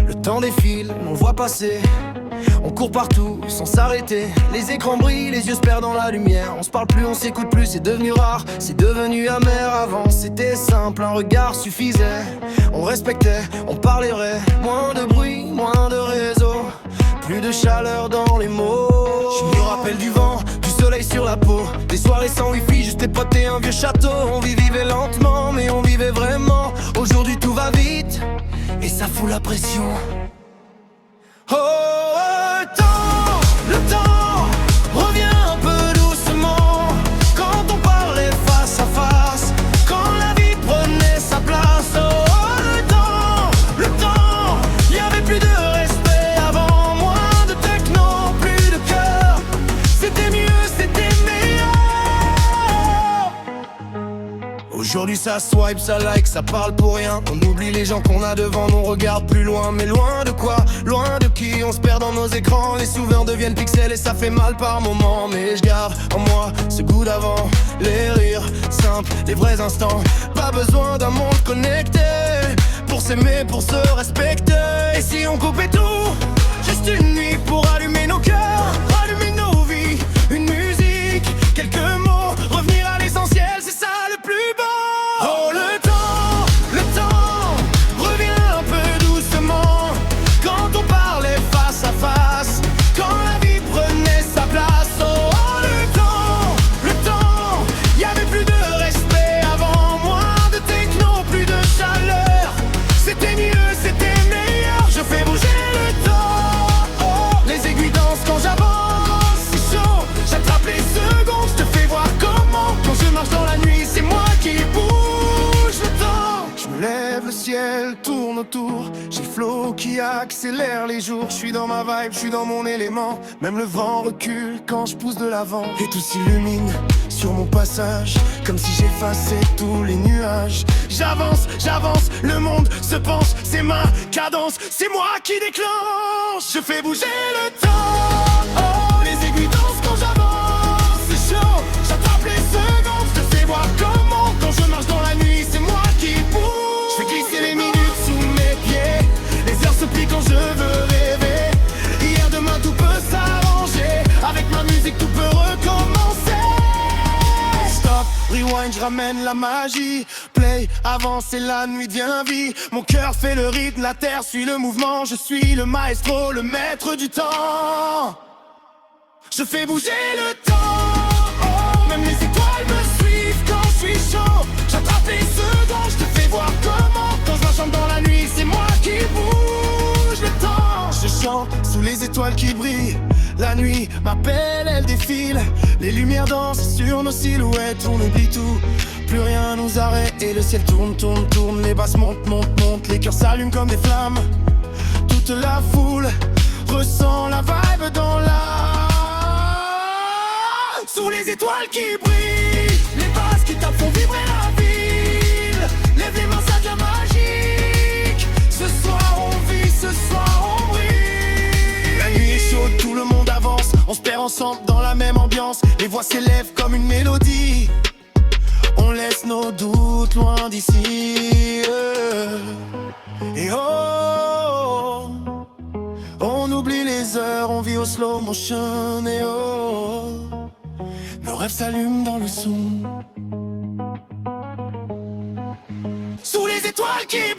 Le temps défile, on le voit passer. On court partout sans s'arrêter. Les écrans brillent, les yeux se perdent dans la lumière. On se parle plus, on s'écoute plus, c'est devenu rare, c'est devenu amer. Avant c'était simple, un regard suffisait. On respectait, on parlait vrai. Moins de bruit, moins de réseau, plus de chaleur dans les mots. Je me rappelle du vent, du soleil sur la peau, des soirées sans wifi, juste des potes et un vieux château. On vivait lentement, mais on vivait vraiment. Aujourd'hui tout va vite, et ça fout la pression. Oh, le temps revient un peu doucement. Quand on parlait face à face, quand la vie prenait sa place. Oh, le temps, y avait plus de respect avant. Moins de techno, plus de cœur. C'était mieux, c'était meilleur. Aujourd'hui ça swipe, ça like, ça parle pour rien. On oublie les gens qu'on a devant, on regarde plus loin. Mais loin de quoi? Loin de qui? On se perd dans nos écrans, les souvenirs deviennent pixels et ça fait mal par moments. Mais je garde en moi ce goût d'avant, les rires simples, les vrais instants. Pas besoin d'un monde connecté pour s'aimer, pour se respecter. Et si on coupait tout, juste une nuit pour allumer nos cœurs, allumer nos vies, une musique, quelques mots, revenir à l'essentiel, c'est ça le plus beau. Oh, le temps revient un peu doucement. Quand on parlait face à face, quand la vie prenait sa place. Oh, le temps, y avait plus de respect avant. Moins de techno, plus de chaleur. C'était mieux, c'était meilleur. Je fais bouger le temps. Oh, les aiguilles dansent quand j'avance, c'est chaud. J'attrape les secondes, je te fais voir comment. Quand je marche dans la nuit, c'est moi qui bouge le temps. Je me lève, le ciel tourne autour. J'ai le flow qui accélère les jours. Je suis dans ma vibe, je suis dans mon élément. Même le vent recule quand je pousse de l'avant. Et tout s'illumine sur mon passage, comme si j'effaçais tous les nuages. J'avance, le monde se penche. C'est ma cadence, c'est moi qui déclenche. Je fais bouger le temps. Oh, les aiguilles dansent quand j'avance, c'est chaud. J'attrape les secondes, je te fais voir comment. Quand je marche dans la nuit, c'est moi qui bouge. Je fais glisser les minutes sous mes pieds. Les heures se plient quand je veux rêver. Hier, demain, tout peut s'arranger. Avec ma musique, tout peut recommencer. Stop, rewind, je ramène la magie. Play, avance et la nuit devient vie. Mon cœur fait le rythme, la terre suit le mouvement. Je suis le maestro, le maître du temps. Je fais bouger le temps. Oh, même les étoiles me suivent quand je suis chaud. J'attrape les secondes, je te fais voir comment. Quand je marche dans la nuit, c'est moi qui bouge le temps. Je chante sous les étoiles qui brillent. La nuit m'appelle, elle défile. Les lumières dansent sur nos silhouettes. On oublie tout, plus rien nous arrête. Et le ciel tourne, tourne, tourne. Les basses montent, montent, montent. Les cœurs s'allument comme des flammes. Toute la foule ressent la vibe dans l'âme. Sous les étoiles qui brillent, les basses qui tapent font vibrer la ville. Lève les mains, ça devient magique. Ce soir on vit, ce soir on brille. La nuit est chaude, tout le monde avance. On se perd ensemble dans la même ambiance. Les voix s'élèvent comme une mélodie. On laisse nos doutes loin d'ici. Et oh, on oublie les heures, on vit au slow motion. Et oh, nos rêves s'allument dans le son. Sous les étoiles qui